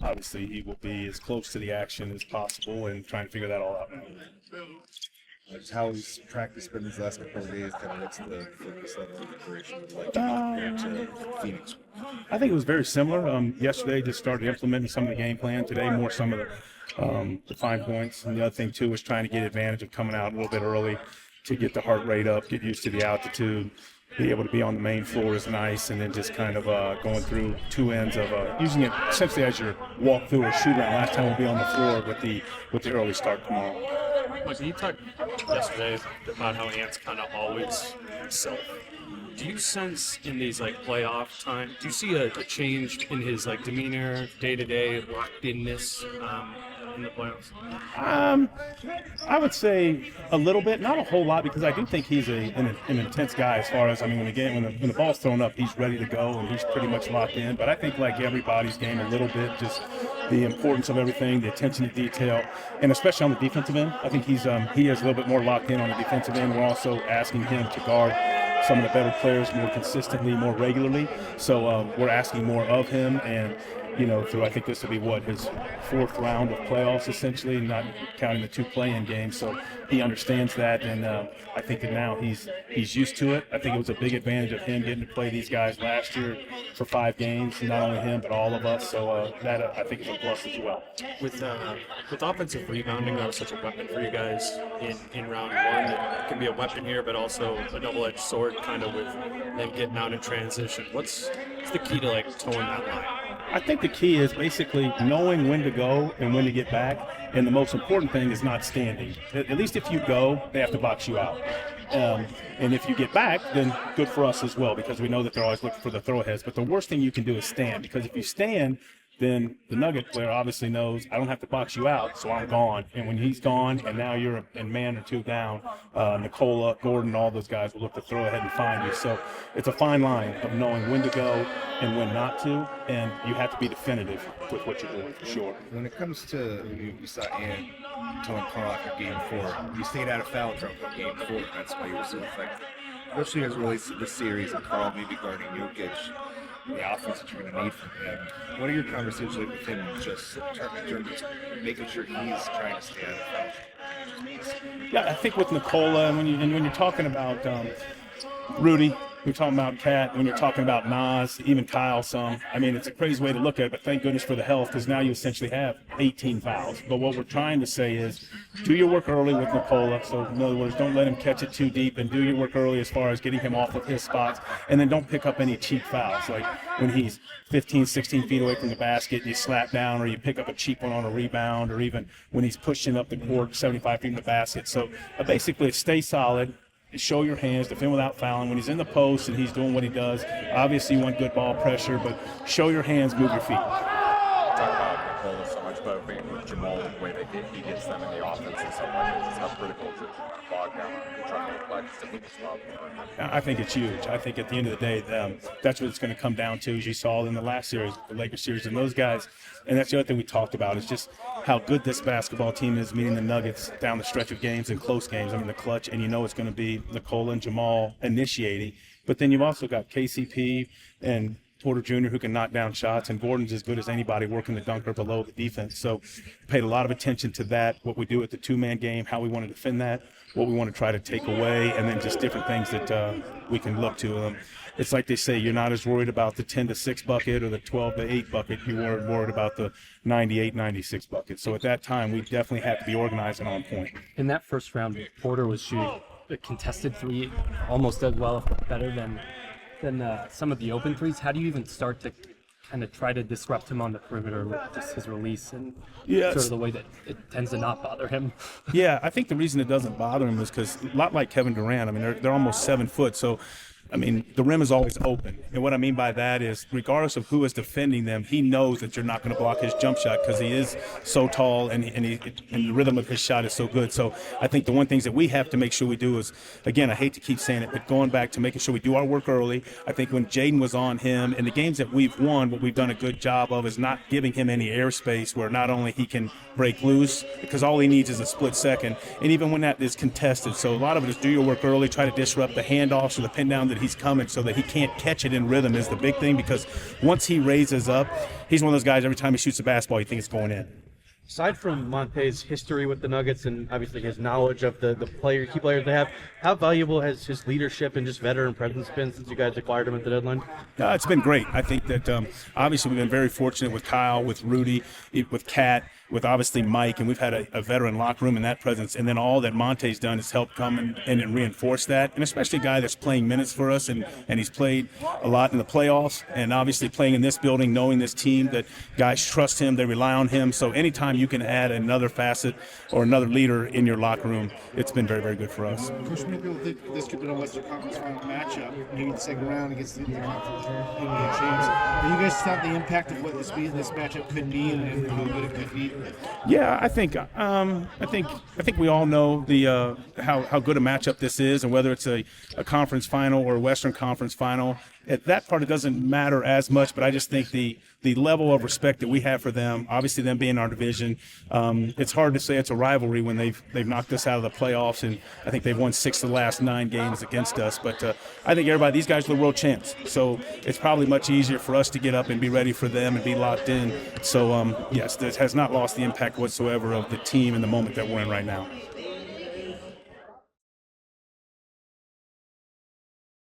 obviously he will be as close to the action as possible and trying to figure that all out. How has practice been these last couple of days? Kind of what's the focus level of preparation like compared to Phoenix? I think it was very similar. Yesterday, just started implementing some of the game plan. Today, more some of the fine points. And the other thing, too, was trying to get advantage of coming out a little bit early to get the heart rate up, get used to the altitude. Be able to be on the main floor is nice, and then just kind of going through two ends of using it essentially as your walk through or shoot around. Last time we'll be on the floor with the early start tomorrow. Micah, you talked yesterday about how Ant's kind of always himself. Do you sense in these playoff time? Do you see a change in his demeanor, day-to-day locked-inness in the playoffs? I would say a little bit, not a whole lot, because I do think he's an intense guy. As far as when the ball's thrown up, he's ready to go and he's pretty much locked in. But I think everybody's game a little bit, just the importance of everything, the attention to detail, and especially on the defensive end. I think he is a little bit more locked in on the defensive end. We're also asking him to guard some of the better players more consistently, more regularly. So we're asking more of him, and through I think this will be his fourth round of playoffs essentially, not counting the two play-in games. So he understands that, and I think that now he's used to it. I think it was a big advantage of him getting to play these guys last year for 5 games, not only him but all of us. So that I think is a plus as well. With offensive rebounding, that was such a weapon for you guys in round one. It can be a weapon here, but also a double-edged sword, kind of with them getting out in transition. What's the key to towing that line? I think the key is basically knowing when to go and when to get back, and the most important thing is not standing. At least if you go, they have to box you out. And if you get back, then good for us as well, because we know that they're always looking for the throw-aheads. But the worst thing you can do is stand, because if you stand, then the Nugget player obviously knows I don't have to box you out, so I'm gone. And when he's gone and now you're a man or two down, Nikola, Gordon, all those guys will look to throw ahead and find you. So it's a fine line of knowing when to go and when not to, and you have to be definitive with what you're doing for sure. When it comes to, you saw Ant telling Carl after Game 4, you stayed out of foul trouble in Game 4, that's why you were so effective. Especially as it relates to this series and Carl maybe guarding Jokić, the offense that you're going to need from him. What are your conversations like with him just in terms of making sure he's trying to stay out of foul? Yeah, I think with Nikola, and when you're talking about Rudy, we're talking about Kat, when you're talking about Nas, even Kyle some. I mean, it's a crazy way to look at it, but thank goodness for the health, because now you essentially have 18 fouls. But what we're trying to say is do your work early with Nikola. So in other words, don't let him catch it too deep, and do your work early as far as getting him off of his spots. And then don't pick up any cheap fouls. Like when he's 15, 16 feet away from the basket, you slap down, or you pick up a cheap one on a rebound, or even when he's pushing up the court 75 feet from the basket. So basically stay solid. Show your hands, defend without fouling. When he's in the post and he's doing what he does, obviously you want good ball pressure, but show your hands, move your feet. Talk about Nikola so much, but with Jamal, the way that he gets them in the offense and stuff like that, just how critical is it to bog down and try to reflect to move the spot? I think it's huge. I think at the end of the day, that's what it's going to come down to, as you saw in the last series, the Lakers series, and those guys. And that's the other thing we talked about, is just how good this basketball team is meeting the Nuggets down the stretch of games and close games. I mean, the clutch, and it's going to be Nikola and Jamal initiating. But then you've also got KCP and Porter Jr., who can knock down shots, and Gordon's as good as anybody working the dunker below the defense. So paid a lot of attention to that, what we do at the two-man game, how we want to defend that, what we want to try to take away, and then just different things that we can look to. It's like they say, you're not as worried about the 10-6 bucket or the 12-8 bucket. You're worried about the 98-96 bucket. So at that time, we definitely had to be organized and on point. In that first round, Porter was shooting a contested three almost as well, if better than some of the open threes. How do you even start to kind of try to disrupt him on the perimeter with just his release and sort of the way that it tends to not bother him? Yeah, I think the reason it doesn't bother him is because a lot like Kevin Durant, I mean, they're almost 7 foot, so I mean, the rim is always open. And what I mean by that is, regardless of who is defending them, he knows that you're not going to block his jump shot because he is so tall and the rhythm of his shot is so good. So I think the one things that we have to make sure we do is, again, I hate to keep saying it, but going back to making sure we do our work early. I think when Jaden was on him, in the games that we've won, what we've done a good job of is not giving him any airspace where not only he can break loose, because all he needs is a split second, and even when that is contested. So a lot of it is do your work early, try to disrupt the handoffs or the pin down to the that he's coming so that he can't catch it in rhythm is the big thing, because once he raises up, he's one of those guys, every time he shoots a basketball, you think it's going in. Aside from Monte's history with the Nuggets and obviously his knowledge of the key players they have, how valuable has his leadership and just veteran presence been since you guys acquired him at the deadline? It's been great. I think that obviously we've been very fortunate with Kyle, with Rudy, with Kat, with obviously Mike, and we've had a veteran locker room in that presence. And then all that Monte's done is help come and reinforce that, and especially a guy that's playing minutes for us, and he's played a lot in the playoffs, and obviously playing in this building, knowing this team, that guys trust him, they rely on him. So anytime you can add another facet or another leader in your locker room, it's been very, very good for us. Coach, many people think this could be a Western Conference final matchup, maybe the second round against the conference champs. Have you guys thought the impact of what this matchup could be and how good it could be? Yeah, I think we all know the how good a matchup this is, and whether it's a conference final or a Western Conference final. At that part, it doesn't matter as much, but I just think the level of respect that we have for them, obviously them being our division, it's hard to say it's a rivalry when they've knocked us out of the playoffs, and I think they've won 6 of the last 9 games against us. But I think these guys are the world champs, so it's probably much easier for us to get up and be ready for them and be locked in. So yes, this has not lost the impact whatsoever of the team and the moment that we're in right now.